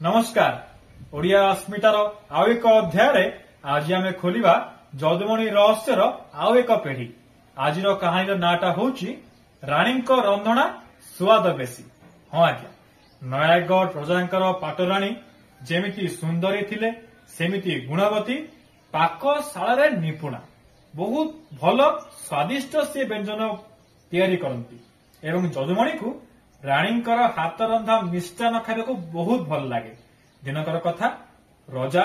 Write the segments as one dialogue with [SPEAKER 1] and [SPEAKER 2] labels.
[SPEAKER 1] नमस्कार ओडिया अस्मितार आउ एक अध्याय आज आम खोलिबा जदुमणि रहस्यर आउ एक पीढ़ी। आज कहानी नाटा होची रानी रंधना स्वाद बेसी। हाँ आज्ञा, नयागढ़ प्रजांकर पाटराणी जेमिति सुंदरी थिले सेमिति गुणवती, पाकशाला निपुणा, बहुत भल स्वादिष्ट से व्यंजन तैयारी करती एवं जदुमणि को राणींकर हाथ रंधा मिष्टान खाइबा बहुत भल लगे। दिनकर कथा रजा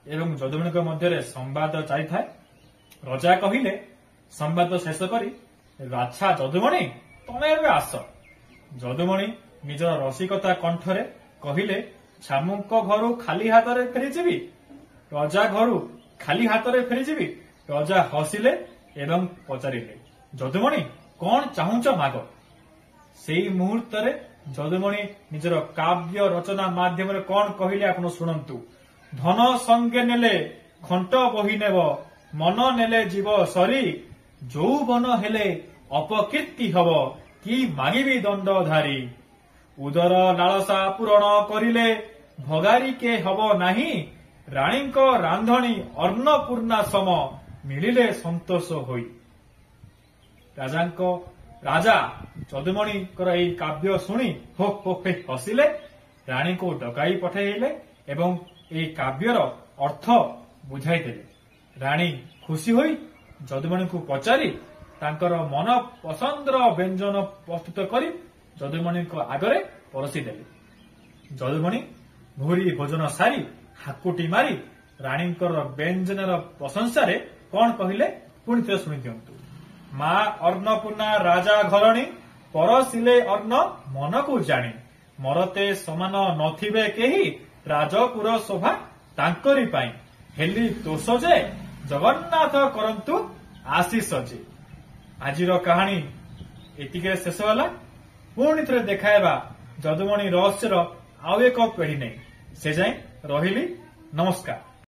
[SPEAKER 1] एवं जदुमणि मध्य संवाद चली था। रजा कहिले संवाद शेष करी बाछा जदुमणि तमे एबे आस। जदुमणि निजर रसिकता कंठरे कहिले छामुक घरु खाली हाथ रे फेरी जीवी, रजा घरु खाली हाथ रे फेरी जीवी। रजा हसिले एवं पचारिले जदुमणि कौन चाहुच माग। सेई मुहूर्त जदुमणि निजर काव्य रचना माध्यम कौन कहले आपण शुणु। धन संगे नेले खंट बही नेब, मन नेले जीव सरी, यौवन हेले अपकीर्ति हब, कि मागिबी दंडधारी। उदर लालसा पूरण करिले भगारी के हब नाही, राणी रांधणी अन्नपूर्णा सम, मिलिले संतोष होई। राजा जदुमणि काव्य शुणी हो हो हसिले, राणी को डकाई पठाइले एवं ए काव्यर अर्थ बुझाई देले। राणी खुशी होई जदुमणि को पचारि तांकर मन पसंदर व्यंजन प्रस्तुत करी जदुमणि आगरे परसी देले। जदुमणि भूरी भोजन सारी हाकुटी मारी राणी व्यंजनर प्रशंसा कौन कहले पुणी थे शुणी दिंतु। माँ अन्नपूर्णा राजा घरणी, परसिले अन्न मन को जानी, मरते समान नथिबे केही, राजपुर शोभा तांकरी पाई, हेली दोष जे जगन्नाथ करंतु आशीष जे। आजिर कहानी एतिके शेष होला। पुणी थे देखाइबा जदुमणि रहस्यर आउ एक पीढ़ी नहीं। से जाए रहिली। नमस्कार।